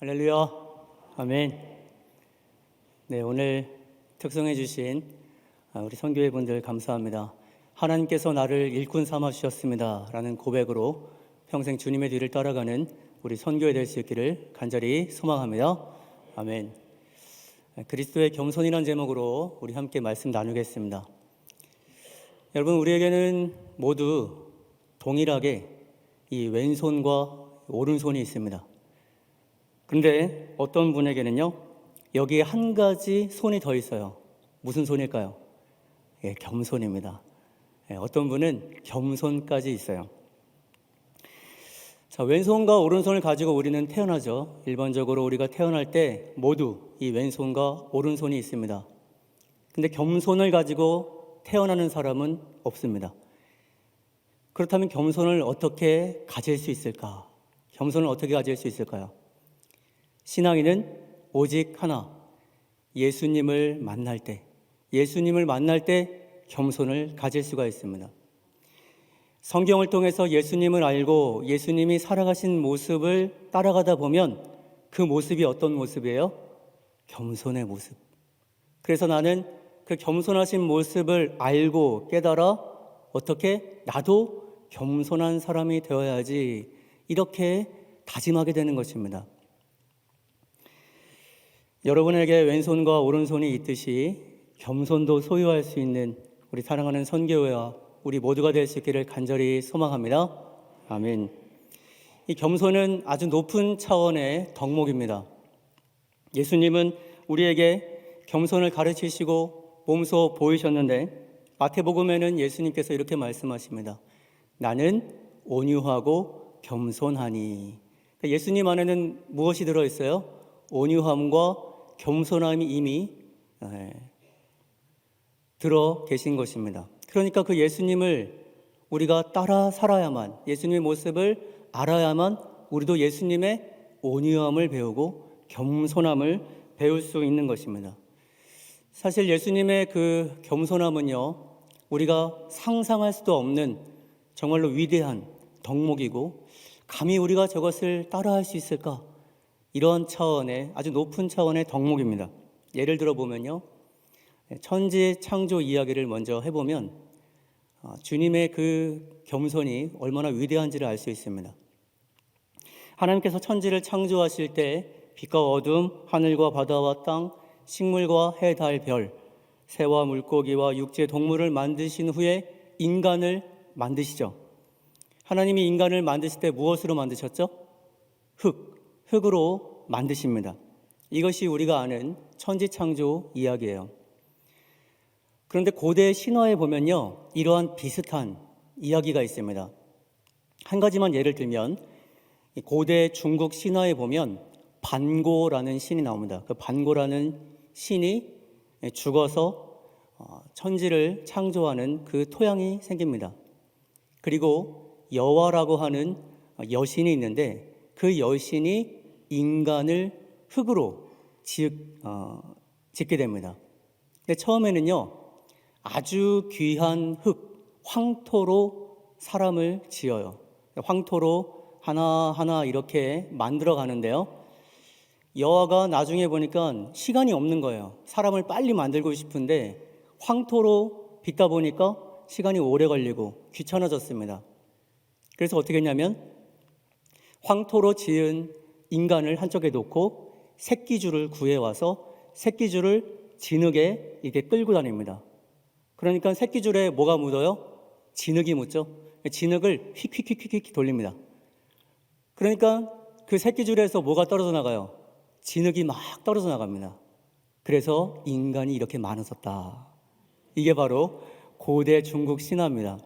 할렐루야, 아멘. 네, 오늘 특성해 주신 우리 선교회 분들 감사합니다. 하나님께서 나를 일꾼 삼아 주셨습니다 라는 고백으로 평생 주님의 뒤를 따라가는 우리 선교회 될 수 있기를 간절히 소망합니다. 아멘. 그리스도의 겸손이라는 제목으로 우리 함께 말씀 나누겠습니다. 여러분, 우리에게는 모두 동일하게 이 왼손과 오른손이 있습니다. 그런데 어떤 분에게는요, 여기에 한 가지 손이 더 있어요. 무슨 손일까요? 겸손입니다. 어떤 분은 겸손까지 있어요. 자, 왼손과 오른손을 가지고 우리는 태어나죠. 일반적으로 우리가 태어날 때 모두 이 왼손과 오른손이 있습니다. 근데 겸손을 가지고 태어나는 사람은 없습니다. 그렇다면 겸손을 어떻게 가질 수 있을까? 겸손을 어떻게 가질 수 있을까요? 신앙인은 오직 하나, 예수님을 만날 때 겸손을 가질 수가 있습니다. 성경을 통해서 예수님을 알고 예수님이 살아가신 모습을 따라가다 보면 그 모습이 어떤 모습이에요? 겸손의 모습. 그래서 나는 그 겸손하신 모습을 알고 깨달아 어떻게 나도 겸손한 사람이 되어야지, 이렇게 다짐하게 되는 것입니다. 여러분에게 왼손과 오른손이 있듯이 겸손도 소유할 수 있는 우리 사랑하는 선교회와 우리 모두가 될 수 있기를 간절히 소망합니다. 아멘. 이 겸손은 아주 높은 차원의 덕목입니다. 예수님은 우리에게 겸손을 가르치시고 몸소 보이셨는데 마태복음에는 예수님께서 이렇게 말씀하십니다. 나는 온유하고 겸손하니. 예수님 안에는 무엇이 들어있어요? 온유함과 겸손함이 이미 들어 계신 것입니다. 그러니까 그 예수님을 우리가 따라 살아야만, 예수님의 모습을 알아야만 우리도 예수님의 온유함을 배우고 겸손함을 배울 수 있는 것입니다. 사실 예수님의 그 겸손함은요, 우리가 상상할 수도 없는 정말로 위대한 덕목이고, 감히 우리가 저것을 따라할 수 있을까? 이런 차원의, 아주 높은 차원의 덕목입니다. 예를 들어 보면요, 천지 창조 이야기를 먼저 해보면 주님의 그 겸손이 얼마나 위대한지를 알 수 있습니다. 하나님께서 천지를 창조하실 때 빛과 어둠, 하늘과 바다와 땅, 식물과 해, 달, 별, 새와 물고기와 육지 동물을 만드신 후에 인간을 만드시죠. 하나님이 인간을 만드실 때 무엇으로 만드셨죠? 흙으로 만드십니다. 이것이 우리가 아는 천지창조 이야기예요. 그런데 고대 신화에 보면요, 이러한 비슷한 이야기가 있습니다. 한 가지만 예를 들면 고대 중국 신화에 보면 반고라는 신이 나옵니다. 그 반고라는 신이 죽어서 천지를 창조하는 그 토양이 생깁니다. 그리고 여와라고 하는 여신이 있는데 그 여신이 인간을 흙으로 짓게 됩니다. 근데 처음에는요, 아주 귀한 흙, 황토로 사람을 지어요. 황토로 하나하나 이렇게 만들어 가는데요, 여호와가 나중에 보니까 시간이 없는 거예요. 사람을 빨리 만들고 싶은데 황토로 빚다 보니까 시간이 오래 걸리고 귀찮아졌습니다. 그래서 어떻게 했냐면 황토로 지은 인간을 한쪽에 놓고 새끼줄을 구해와서 새끼줄을 진흙에 이렇게 끌고 다닙니다. 그러니까 새끼줄에 뭐가 묻어요? 진흙이 묻죠. 진흙을 휙휙휙휙 돌립니다. 그러니까 그 새끼줄에서 뭐가 떨어져 나가요? 진흙이 막 떨어져 나갑니다. 그래서 인간이 이렇게 많아졌다. 이게 바로 고대 중국 신화입니다.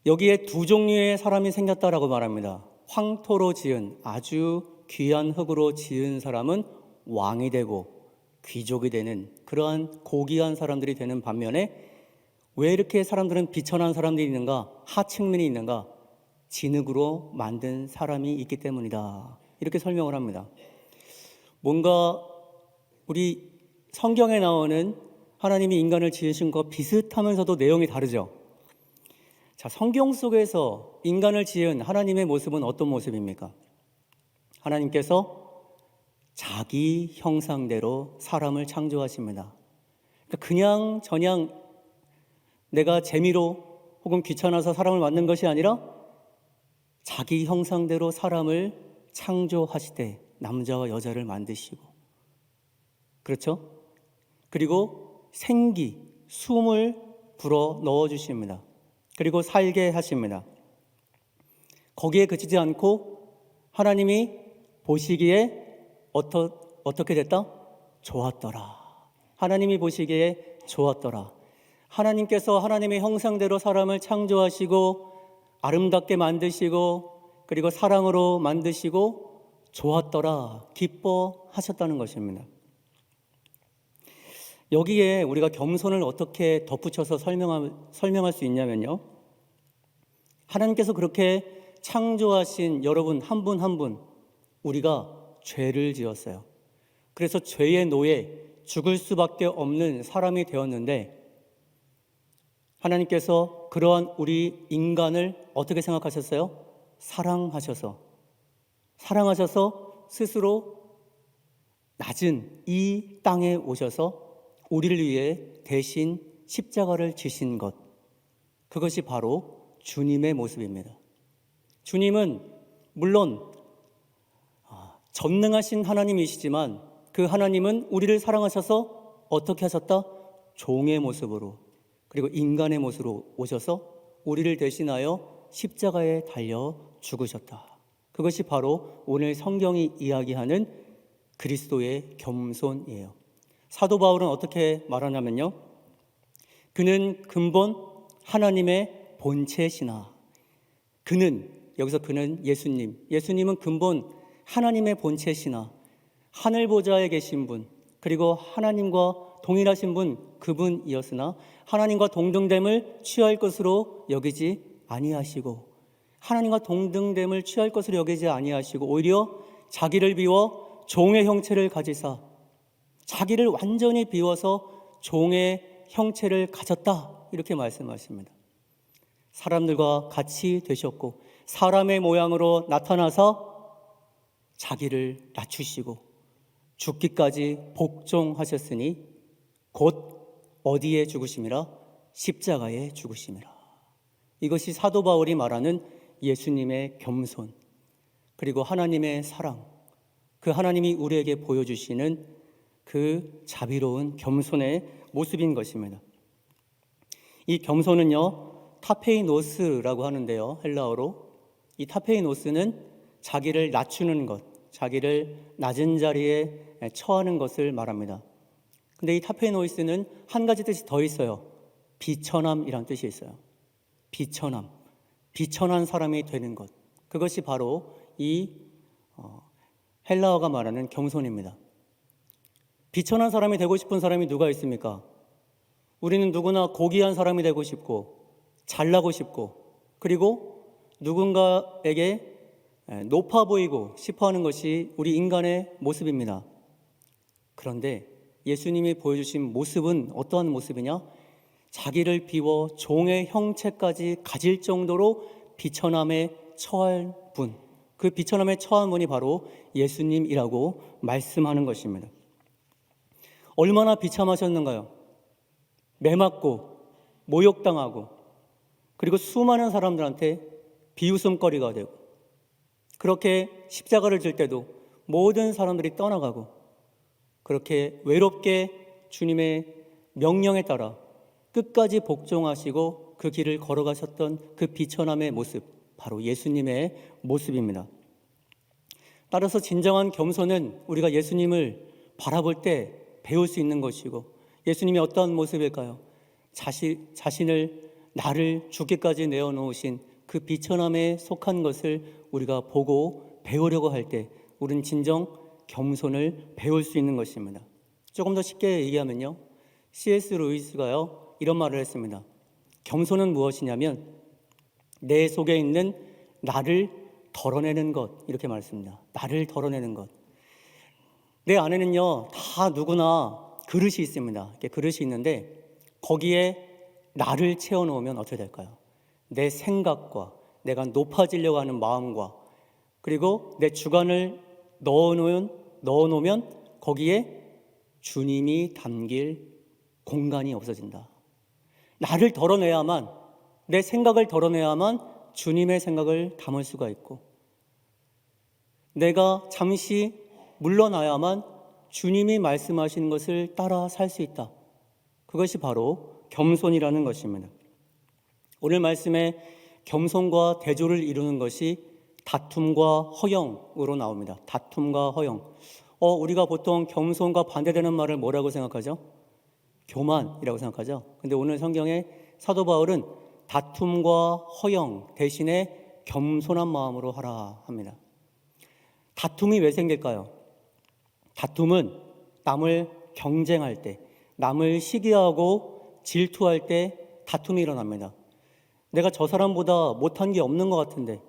여기에 두 종류의 사람이 생겼다라고 말합니다. 황토로 지은, 아주 귀한 흙으로 지은 사람은 왕이 되고 귀족이 되는 그러한 고귀한 사람들이 되는 반면에, 왜 이렇게 사람들은 비천한 사람들이 있는가? 하층민이 있는가? 진흙으로 만든 사람이 있기 때문이다. 이렇게 설명을 합니다. 뭔가 우리 성경에 나오는 하나님이 인간을 지으신 것 비슷하면서도 내용이 다르죠. 자, 성경 속에서 인간을 지은 하나님의 모습은 어떤 모습입니까? 하나님께서 자기 형상대로 사람을 창조하십니다. 그러니까 그냥 저냥 내가 재미로 혹은 귀찮아서 사람을 만든 것이 아니라 자기 형상대로 사람을 창조하시되 남자와 여자를 만드시고, 그렇죠? 그리고 생기, 숨을 불어 넣어주십니다. 그리고 살게 하십니다. 거기에 그치지 않고 하나님이 보시기에 어떻게 됐다? 좋았더라. 하나님이 보시기에 좋았더라. 하나님께서 하나님의 형상대로 사람을 창조하시고 아름답게 만드시고 그리고 사랑으로 만드시고 좋았더라, 기뻐하셨다는 것입니다. 여기에 우리가 겸손을 어떻게 덧붙여서 설명할 수 있냐면요, 하나님께서 그렇게 창조하신 여러분 한 분 한 분, 우리가 죄를 지었어요. 그래서 죄의 노예, 죽을 수밖에 없는 사람이 되었는데 하나님께서 그러한 우리 인간을 어떻게 생각하셨어요? 사랑하셔서 스스로 낮은 이 땅에 오셔서 우리를 위해 대신 십자가를 지신 것, 그것이 바로 주님의 모습입니다. 주님은 물론 전능하신 하나님이시지만 그 하나님은 우리를 사랑하셔서 어떻게 하셨다? 종의 모습으로, 그리고 인간의 모습으로 오셔서 우리를 대신하여 십자가에 달려 죽으셨다. 그것이 바로 오늘 성경이 이야기하는 그리스도의 겸손이에요. 사도 바울은 어떻게 말하냐면요, 그는 근본 하나님의 본체시나, 여기서 그는 예수님은 근본 하나님의 본체시나, 하늘 보좌에 계신 분, 그리고 하나님과 동일하신 분, 그분이었으나 하나님과 동등됨을 취할 것으로 여기지 아니하시고, 오히려 자기를 비워 종의 형체를 가지사, 자기를 완전히 비워서 종의 형체를 가졌다, 이렇게 말씀하십니다. 사람들과 같이 되셨고 사람의 모양으로 나타나서 자기를 낮추시고 죽기까지 복종하셨으니 곧 어디에 죽으심이라? 십자가에 죽으심이라. 이것이 사도 바울이 말하는 예수님의 겸손, 그리고 하나님의 사랑, 그 하나님이 우리에게 보여주시는 그 자비로운 겸손의 모습인 것입니다. 이 겸손은요, 타페이노스라고 하는데요, 헬라어로. 이 타페이노스는 자기를 낮추는 것, 자기를 낮은 자리에 처하는 것을 말합니다. 근데 이 타페이노스는 한 가지 뜻이 더 있어요. 비천함이란 뜻이 있어요. 비천한 사람이 되는 것, 그것이 바로 이 헬라어가 말하는 겸손입니다. 비천한 사람이 되고 싶은 사람이 누가 있습니까? 우리는 누구나 고귀한 사람이 되고 싶고 잘나고 싶고, 그리고 누군가에게 높아 보이고 싶어하는 것이 우리 인간의 모습입니다. 그런데 예수님이 보여주신 모습은 어떠한 모습이냐? 자기를 비워 종의 형체까지 가질 정도로 비천함에 처할 분, 그 비천함에 처한 분이 바로 예수님이라고 말씀하는 것입니다. 얼마나 비참하셨는가요? 매맞고 모욕당하고 그리고 수많은 사람들한테 비웃음거리가 되고, 그렇게 십자가를 질 때도 모든 사람들이 떠나가고, 그렇게 외롭게 주님의 명령에 따라 끝까지 복종하시고 그 길을 걸어가셨던 그 비천함의 모습, 바로 예수님의 모습입니다. 따라서 진정한 겸손은 우리가 예수님을 바라볼 때 배울 수 있는 것이고, 예수님이 어떠한 모습일까요? 자신을 나를 죽기까지 내어놓으신 그 비천함에 속한 것을 우리가 보고 배우려고 할 때 우리는 진정 겸손을 배울 수 있는 것입니다. 조금 더 쉽게 얘기하면요, C.S. 루이스가요 이런 말을 했습니다. 겸손은 무엇이냐면 내 속에 있는 나를 덜어내는 것, 이렇게 말했습니다. 나를 덜어내는 것. 내 안에는요 다 누구나 그릇이 있습니다. 이렇게 그릇이 있는데 거기에 나를 채워놓으면 어떻게 될까요? 내 생각과 내가 높아지려고 하는 마음과 그리고 내 주관을 넣어놓으면 거기에 주님이 담길 공간이 없어진다. 나를 덜어내야만, 내 생각을 덜어내야만 주님의 생각을 담을 수가 있고, 내가 잠시 물러나야만 주님이 말씀하시는 것을 따라 살 수 있다. 그것이 바로 겸손이라는 것입니다. 오늘 말씀에 겸손과 대조를 이루는 것이 다툼과 허영으로 나옵니다. 다툼과 허영. 우리가 보통 겸손과 반대되는 말을 뭐라고 생각하죠? 교만이라고 생각하죠. 근데 오늘 성경에 사도 바울은 다툼과 허영 대신에 겸손한 마음으로 하라 합니다. 다툼이 왜 생길까요? 다툼은 남을 경쟁할 때, 남을 시기하고 질투할 때 다툼이 일어납니다. 내가 저 사람보다 못한 게 없는 것 같은데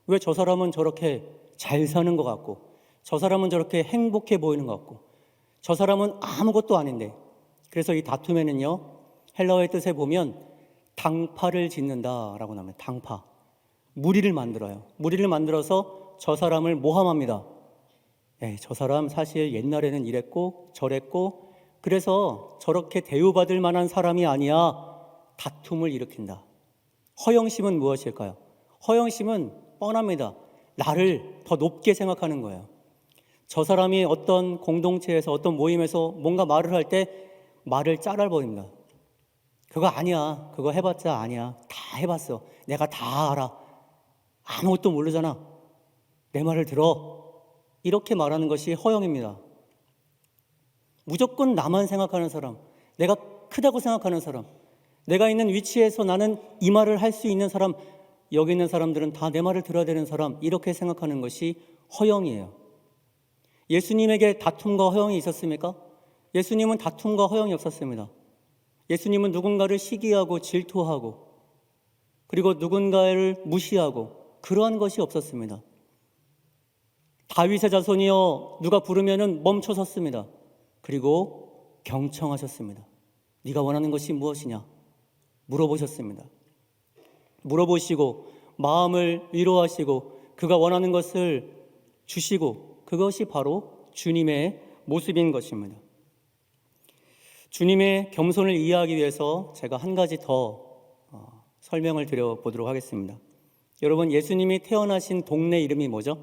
왜 저 사람은 저렇게 잘 사는 것 같고, 저 사람은 저렇게 행복해 보이는 것 같고, 저 사람은 아무것도 아닌데. 그래서 이 다툼에는요, 헬라어의 뜻에 보면 당파를 짓는다라고 나옵니다. 당파. 무리를 만들어요. 무리를 만들어서 저 사람을 모함합니다. 저 사람 사실 옛날에는 이랬고 저랬고 그래서 저렇게 대우받을 만한 사람이 아니야. 다툼을 일으킨다. 허영심은 무엇일까요? 허영심은 뻔합니다. 나를 더 높게 생각하는 거예요. 저 사람이 어떤 공동체에서 어떤 모임에서 뭔가 말을 할 때 말을 짜잘버립니다. 그거 아니야. 그거 해봤자 아니야. 다 해봤어. 내가 다 알아. 아무것도 모르잖아. 내 말을 들어. 이렇게 말하는 것이 허영입니다. 무조건 나만 생각하는 사람, 내가 크다고 생각하는 사람, 내가 있는 위치에서 나는 이 말을 할 수 있는 사람, 여기 있는 사람들은 다 내 말을 들어야 되는 사람, 이렇게 생각하는 것이 허영이에요. 예수님에게 다툼과 허영이 있었습니까? 예수님은 다툼과 허영이 없었습니다. 예수님은 누군가를 시기하고 질투하고 그리고 누군가를 무시하고 그러한 것이 없었습니다. 다윗의 자손이여 누가 부르면은 멈춰 섰습니다. 그리고 경청하셨습니다. 네가 원하는 것이 무엇이냐? 물어보셨습니다. 물어보시고 마음을 위로하시고 그가 원하는 것을 주시고, 그것이 바로 주님의 모습인 것입니다. 주님의 겸손을 이해하기 위해서 제가 한 가지 더 설명을 드려보도록 하겠습니다. 여러분, 예수님이 태어나신 동네 이름이 뭐죠?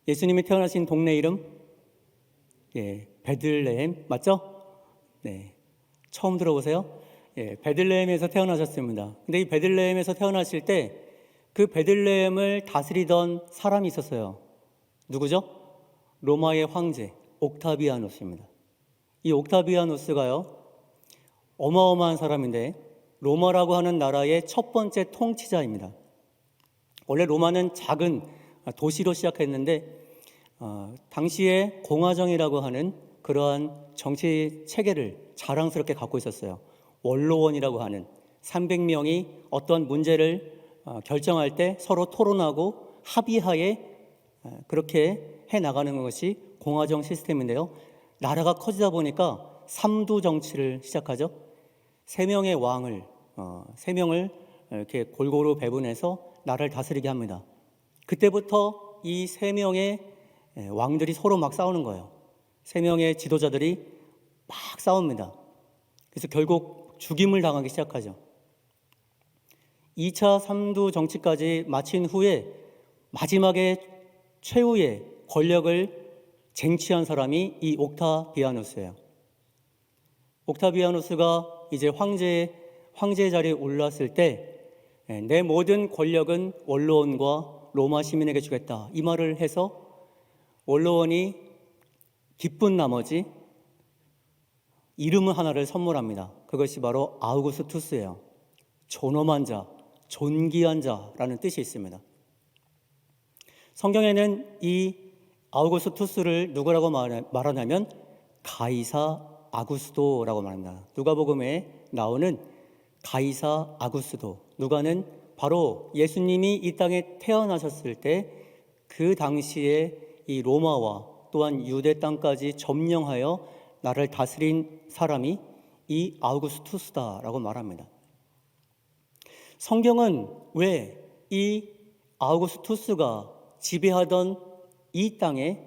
예수님이 태어나신 동네 이름? 베들레헴 맞죠? 네, 처음 들어보세요? 베들레헴에서 태어나셨습니다. 근데 이 베들레헴에서 태어나실 때 그 베들레헴을 다스리던 사람이 있었어요. 누구죠? 로마의 황제 옥타비아누스입니다. 이 옥타비아누스가요, 어마어마한 사람인데 로마라고 하는 나라의 첫 번째 통치자입니다. 원래 로마는 작은 도시로 시작했는데 당시에 공화정이라고 하는 그러한 정치 체계를 자랑스럽게 갖고 있었어요. 원로원이라고 하는 300명이 어떤 문제를 결정할 때 서로 토론하고 합의하에 그렇게 해나가는 것이 공화정 시스템인데요. 나라가 커지다 보니까 삼두 정치를 시작하죠. 3명의 왕을 3명을 이렇게 골고루 배분해서 나라를 다스리게 합니다. 그때부터 이 3명의 왕들이 서로 막 싸우는 거예요. 3명의 지도자들이 막 싸웁니다. 그래서 결국 죽임을 당하기 시작하죠. 2차 3두 정치까지 마친 후에 마지막에 최후의 권력을 쟁취한 사람이 이 옥타비아누스예요. 옥타비아누스가 이제 황제의 자리에 올랐을 때 내 모든 권력은 원로원과 로마 시민에게 주겠다, 이 말을 해서 원로원이 기쁜 나머지 이름 하나를 선물합니다. 그것이 바로 아우구스투스예요. 존엄한 자, 존귀한 자라는 뜻이 있습니다. 성경에는 이 아우구스투스를 누구라고 말하냐면 가이사 아구스도라고 말합니다. 누가복음에 나오는 가이사 아구스도, 누가는 바로 예수님이 이 땅에 태어나셨을 때 그 당시에 이 로마와 또한 유대 땅까지 점령하여 나라를 다스린 사람이 이 아우구스투스다라고 말합니다. 성경은 왜 이 아우구스투스가 지배하던 이 땅에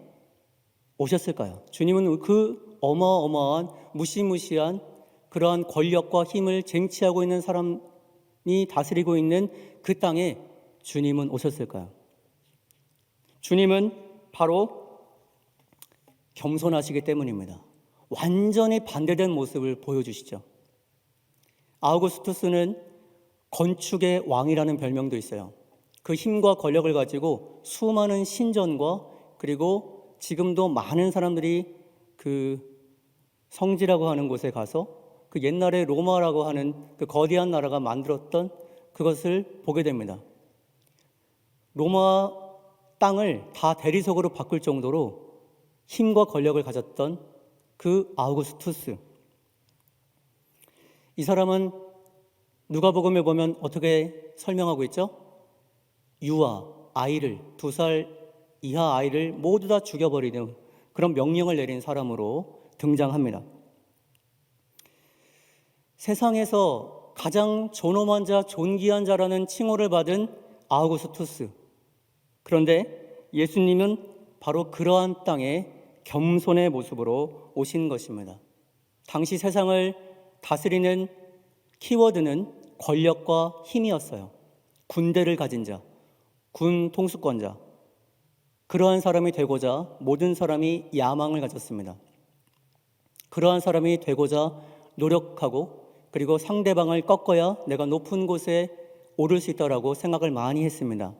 오셨을까요? 주님은 그 어마어마한 무시무시한 그러한 권력과 힘을 쟁취하고 있는 사람이 다스리고 있는 그 땅에 주님은 오셨을까요? 주님은 바로 겸손하시기 때문입니다. 완전히 반대된 모습을 보여주시죠. 아우구스투스는 건축의 왕이라는 별명도 있어요. 그 힘과 권력을 가지고 수많은 신전과 그리고 지금도 많은 사람들이 그 성지라고 하는 곳에 가서 그 옛날에 로마라고 하는 그 거대한 나라가 만들었던 그것을 보게 됩니다. 로마 땅을 다 대리석으로 바꿀 정도로 힘과 권력을 가졌던 그 아우구스투스. 이 사람은 누가복음에 보면 어떻게 설명하고 있죠? 유아, 아이를, 2살 이하 아이를 모두 다 죽여버리는 그런 명령을 내린 사람으로 등장합니다. 세상에서 가장 존엄한 자, 존귀한 자라는 칭호를 받은 아우구스투스. 그런데 예수님은 바로 그러한 땅에 겸손의 모습으로 오신 것입니다. 당시 세상을 다스리는 키워드는 권력과 힘이었어요. 군대를 가진 자, 군 통수권자. 그러한 사람이 되고자 모든 사람이 야망을 가졌습니다. 그러한 사람이 되고자 노력하고 그리고 상대방을 꺾어야 내가 높은 곳에 오를 수 있다라고 생각을 많이 했습니다.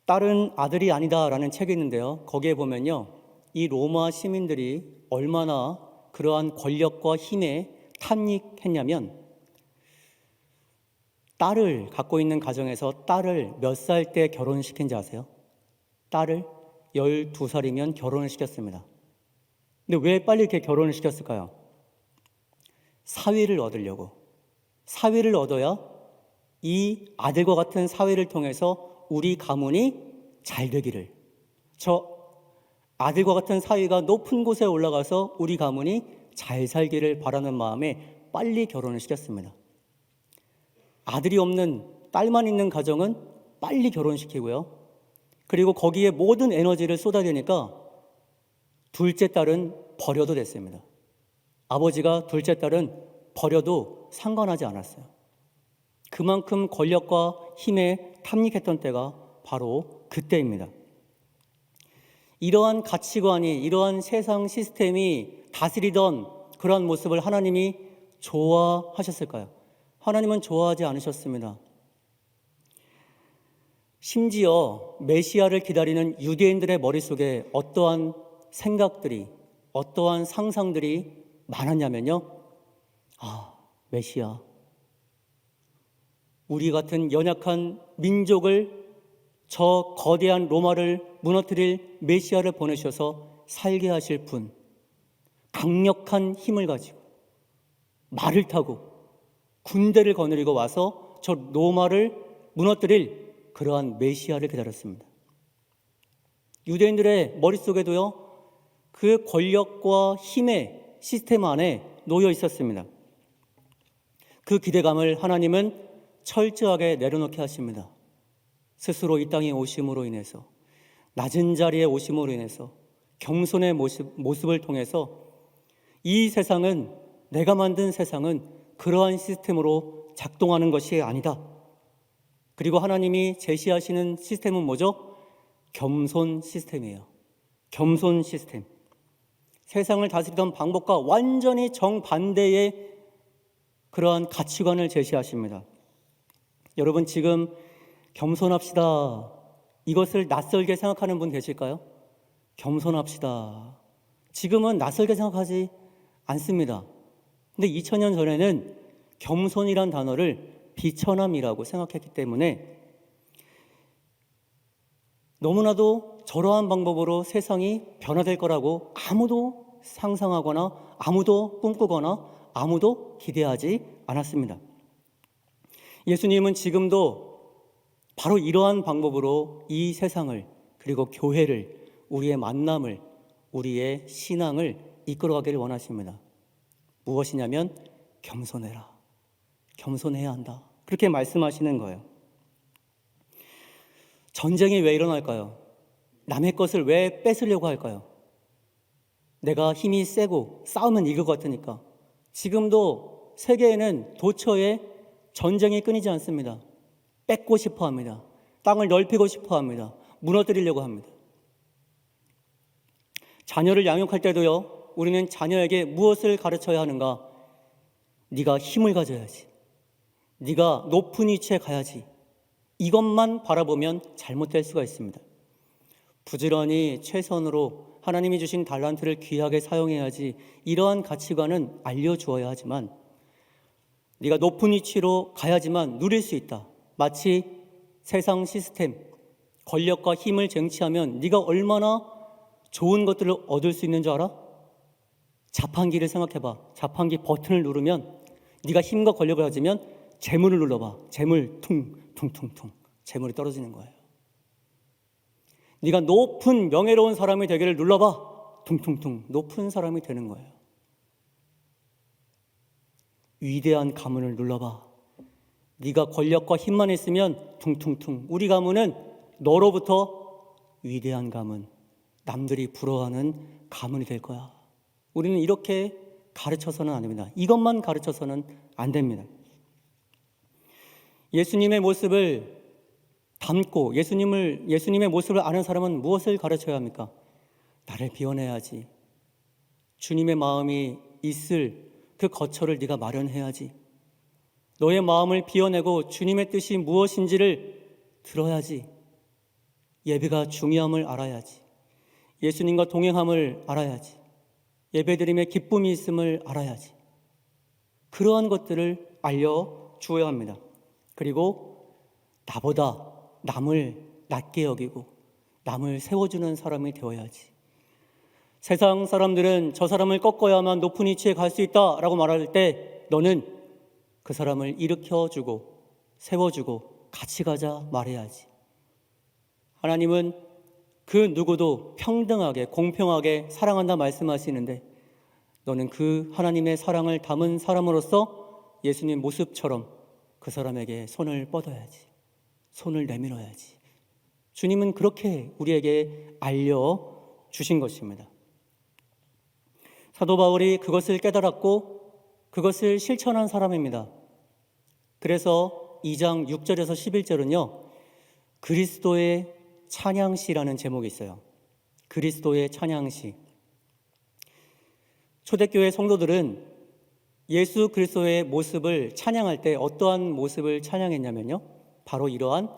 딸은 아들이 아니다라는 책이 있는데요. 거기에 보면요, 이 로마 시민들이 얼마나 그러한 권력과 힘에 탐닉했냐면 딸을 갖고 있는 가정에서 딸을 몇 살 때 결혼시킨지 아세요? 딸을 12살이면 결혼을 시켰습니다. 근데 왜 빨리 이렇게 결혼을 시켰을까요? 사위를 얻으려고. 사위를 얻어야 이 아들과 같은 사위를 통해서 우리 가문이 잘 되기를, 저 아들과 같은 사위가 높은 곳에 올라가서 우리 가문이 잘 살기를 바라는 마음에 빨리 결혼을 시켰습니다. 아들이 없는 딸만 있는 가정은 빨리 결혼시키고요. 그리고 거기에 모든 에너지를 쏟아대니까 둘째 딸은 버려도 됐습니다. 아버지가 둘째 딸은 버려도 상관하지 않았어요. 그만큼 권력과 힘에 탐닉했던 때가 바로 그때입니다. 이러한 가치관이, 이러한 세상 시스템이 다스리던 그러한 모습을 하나님이 좋아하셨을까요? 하나님은 좋아하지 않으셨습니다. 심지어 메시아를 기다리는 유대인들의 머릿속에 어떠한 생각들이, 어떠한 상상들이 많았냐면요. 메시아. 우리 같은 연약한 민족을, 저 거대한 로마를 무너뜨릴 메시아를 보내셔서 살게 하실 분, 강력한 힘을 가지고 말을 타고 군대를 거느리고 와서 저 로마를 무너뜨릴 그러한 메시아를 기다렸습니다. 유대인들의 머릿속에도요, 그 권력과 힘의 시스템 안에 놓여 있었습니다. 그 기대감을 하나님은 철저하게 내려놓게 하십니다. 스스로 이 땅에 오심으로 인해서, 낮은 자리에 오심으로 인해서, 겸손의 모습을 통해서 이 세상은, 내가 만든 세상은 그러한 시스템으로 작동하는 것이 아니다. 그리고 하나님이 제시하시는 시스템은 뭐죠? 겸손 시스템이에요. 겸손 시스템. 세상을 다스리던 방법과 완전히 정반대의 그러한 가치관을 제시하십니다. 여러분, 지금 겸손합시다, 이것을 낯설게 생각하는 분 계실까요? 겸손합시다. 지금은 낯설게 생각하지 않습니다. 근데 2000년 전에는 겸손이란 단어를 비천함이라고 생각했기 때문에 너무나도 저러한 방법으로 세상이 변화될 거라고 아무도 상상하거나 아무도 꿈꾸거나 아무도 기대하지 않았습니다. 예수님은 지금도 바로 이러한 방법으로 이 세상을, 그리고 교회를, 우리의 만남을, 우리의 신앙을 이끌어가기를 원하십니다. 무엇이냐면 겸손해라. 겸손해야 한다. 그렇게 말씀하시는 거예요. 전쟁이 왜 일어날까요? 남의 것을 왜 뺏으려고 할까요? 내가 힘이 세고 싸우면 이길 것 같으니까. 지금도 세계에는 도처에 전쟁이 끊이지 않습니다. 뺏고 싶어 합니다. 땅을 넓히고 싶어 합니다. 무너뜨리려고 합니다. 자녀를 양육할 때도요, 우리는 자녀에게 무엇을 가르쳐야 하는가? 네가 힘을 가져야지. 네가 높은 위치에 가야지. 이것만 바라보면 잘못될 수가 있습니다. 부지런히 최선으로 하나님이 주신 달란트를 귀하게 사용해야지, 이러한 가치관은 알려주어야 하지만, 네가 높은 위치로 가야지만 누릴 수 있다. 마치 세상 시스템, 권력과 힘을 쟁취하면 네가 얼마나 좋은 것들을 얻을 수 있는 줄 알아? 자판기를 생각해봐. 자판기 버튼을 누르면, 네가 힘과 권력을 가지면 재물을 눌러봐. 재물 퉁퉁퉁퉁, 재물이 떨어지는 거예요. 네가 높은 명예로운 사람이 되기를 눌러봐. 퉁퉁퉁, 높은 사람이 되는 거예요. 위대한 가문을 눌러봐. 네가 권력과 힘만 있으면 퉁퉁퉁, 우리 가문은 너로부터 위대한 가문, 남들이 부러워하는 가문이 될 거야. 우리는 이렇게 가르쳐서는 안 됩니다. 이것만 가르쳐서는 안 됩니다. 예수님의 모습을 닮고 예수님의 모습을 아는 사람은 무엇을 가르쳐야 합니까? 나를 비워내야지. 주님의 마음이 있을 그 거처를 네가 마련해야지. 너의 마음을 비워내고 주님의 뜻이 무엇인지를 들어야지. 예배가 중요함을 알아야지. 예수님과 동행함을 알아야지. 예배드림에 기쁨이 있음을 알아야지. 그러한 것들을 알려주어야 합니다. 그리고 나보다 남을 낮게 여기고 남을 세워주는 사람이 되어야지. 세상 사람들은 저 사람을 꺾어야만 높은 위치에 갈 수 있다라고 말할 때, 너는 그 사람을 일으켜주고 세워주고 같이 가자 말해야지. 하나님은 그 누구도 평등하게 공평하게 사랑한다 말씀하시는데, 너는 그 하나님의 사랑을 담은 사람으로서 예수님 모습처럼 그 사람에게 손을 뻗어야지. 손을 내밀어야지. 주님은 그렇게 우리에게 알려주신 것입니다. 사도 바울이 그것을 깨달았고 그것을 실천한 사람입니다. 그래서 2장 6절에서 11절은요, 그리스도의 찬양시라는 제목이 있어요. 그리스도의 찬양시. 초대교회 성도들은 예수 그리스도의 모습을 찬양할 때 어떠한 모습을 찬양했냐면요, 바로 이러한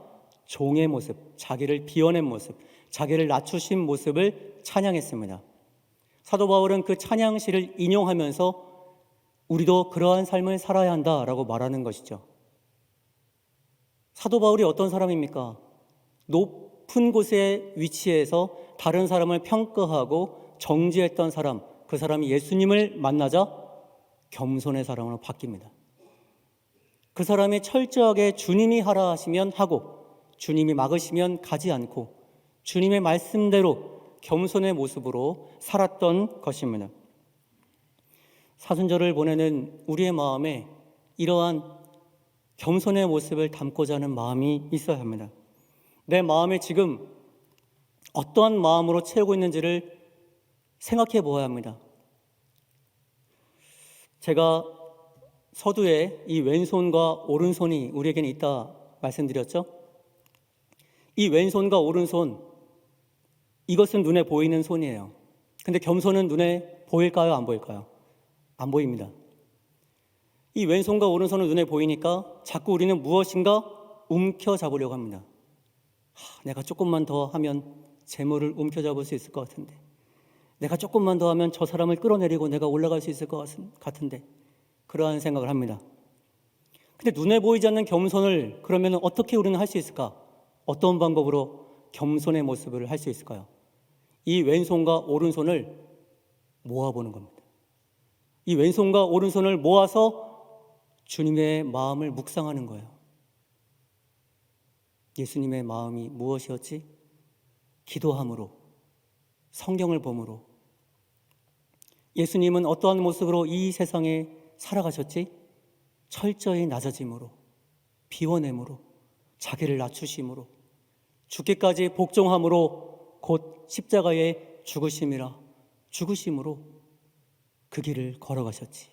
종의 모습, 자기를 비워낸 모습, 자기를 낮추신 모습을 찬양했습니다. 사도 바울은 그 찬양시를 인용하면서 우리도 그러한 삶을 살아야 한다라고 말하는 것이죠. 사도 바울이 어떤 사람입니까? 높은 곳에 위치해서 다른 사람을 평가하고 정죄했던 사람, 그 사람이 예수님을 만나자 겸손의 사람으로 바뀝니다. 그 사람이 철저하게 주님이 하라 하시면 하고 주님이 막으시면 가지 않고 주님의 말씀대로 겸손의 모습으로 살았던 것입니다. 사순절을 보내는 우리의 마음에 이러한 겸손의 모습을 담고자 하는 마음이 있어야 합니다. 내 마음에 지금 어떠한 마음으로 채우고 있는지를 생각해 보아야 합니다. 제가 서두에 이 왼손과 오른손이 우리에게는 있다 말씀드렸죠? 이 왼손과 오른손, 이것은 눈에 보이는 손이에요. 근데 겸손은 눈에 보일까요? 안 보일까요? 안 보입니다. 이 왼손과 오른손은 눈에 보이니까 자꾸 우리는 무엇인가 움켜잡으려고 합니다. 내가 조금만 더 하면 재물을 움켜잡을 수 있을 것 같은데, 내가 조금만 더 하면 저 사람을 끌어내리고 내가 올라갈 수 있을 것 같은데, 그러한 생각을 합니다. 근데 눈에 보이지 않는 겸손을 그러면 어떻게 우리는 할 수 있을까? 어떤 방법으로 겸손의 모습을 할 수 있을까요? 이 왼손과 오른손을 모아보는 겁니다. 이 왼손과 오른손을 모아서 주님의 마음을 묵상하는 거예요. 예수님의 마음이 무엇이었지? 기도함으로, 성경을 봄으로. 예수님은 어떠한 모습으로 이 세상에 살아가셨지? 철저히 낮아짐으로, 비워냄으로, 자기를 낮추심으로, 죽기까지 복종함으로 곧 십자가의 죽으심으로 그 길을 걸어가셨지.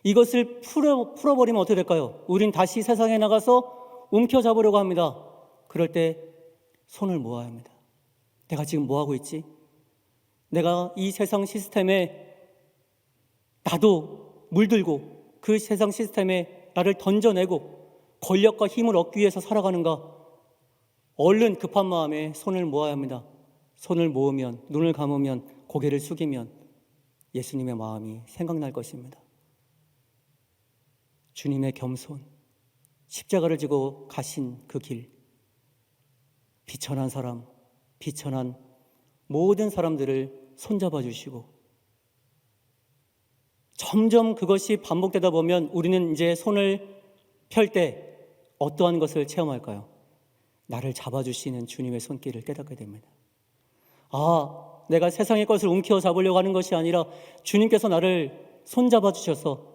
이것을 풀어버리면 어떻게 될까요? 우린 다시 세상에 나가서 움켜잡으려고 합니다. 그럴 때 손을 모아야 합니다. 내가 지금 뭐하고 있지? 내가 이 세상 시스템에 나도 물들고 그 세상 시스템에 나를 던져내고 권력과 힘을 얻기 위해서 살아가는가? 얼른 급한 마음에 손을 모아야 합니다. 손을 모으면, 눈을 감으면, 고개를 숙이면 예수님의 마음이 생각날 것입니다. 주님의 겸손, 십자가를 지고 가신 그 길, 비천한 사람, 비천한 모든 사람들을 손잡아 주시고, 점점 그것이 반복되다 보면 우리는 이제 손을 펼 때 어떠한 것을 체험할까요? 나를 잡아주시는 주님의 손길을 깨닫게 됩니다. 내가 세상의 것을 움켜잡으려고 하는 것이 아니라 주님께서 나를 손잡아 주셔서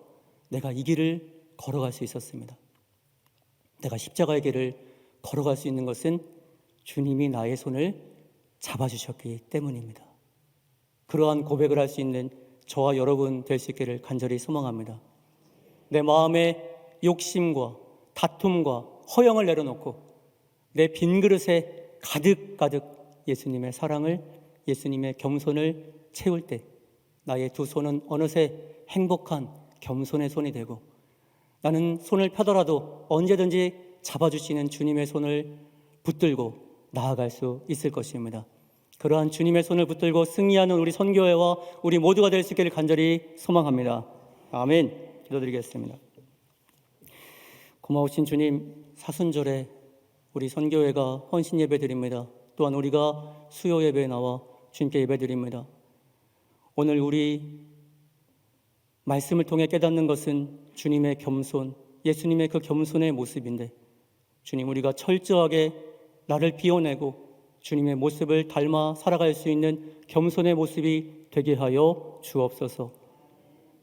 내가 이 길을 걸어갈 수 있었습니다. 내가 십자가의 길을 걸어갈 수 있는 것은 주님이 나의 손을 잡아주셨기 때문입니다. 그러한 고백을 할 수 있는 저와 여러분 될 수 있기를 간절히 소망합니다. 내 마음의 욕심과 다툼과 허영을 내려놓고 내 빈 그릇에 가득 예수님의 사랑을, 예수님의 겸손을 채울 때 나의 두 손은 어느새 행복한 겸손의 손이 되고, 나는 손을 펴더라도 언제든지 잡아주시는 주님의 손을 붙들고 나아갈 수 있을 것입니다. 그러한 주님의 손을 붙들고 승리하는 우리 선교회와 우리 모두가 될 수 있기를 간절히 소망합니다. 아멘. 기도드리겠습니다. 고마우신 주님, 사순절에 우리 선교회가 헌신 예배 드립니다. 또한 우리가 수요 예배에 나와 주님께 예배 드립니다. 오늘 우리 말씀을 통해 깨닫는 것은 주님의 겸손, 예수님의 그 겸손의 모습인데, 주님, 우리가 철저하게 나를 비워내고 주님의 모습을 닮아 살아갈 수 있는 겸손의 모습이 되게 하여 주옵소서.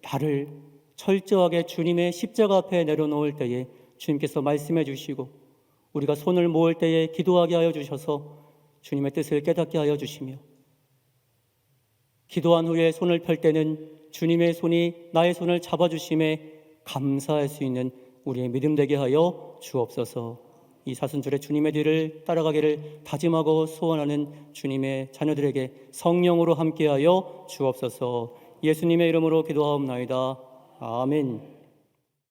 나를 철저하게 주님의 십자가 앞에 내려놓을 때에 주님께서 말씀해 주시고, 우리가 손을 모을 때에 기도하게 하여 주셔서 주님의 뜻을 깨닫게 하여 주시며, 기도한 후에 손을 펼 때는 주님의 손이 나의 손을 잡아주심에 감사할 수 있는 우리의 믿음 되게 하여 주옵소서. 이 사순절에 주님의 뒤를 따라가기를 다짐하고 소원하는 주님의 자녀들에게 성령으로 함께하여 주옵소서. 예수님의 이름으로 기도하옵나이다. 아멘.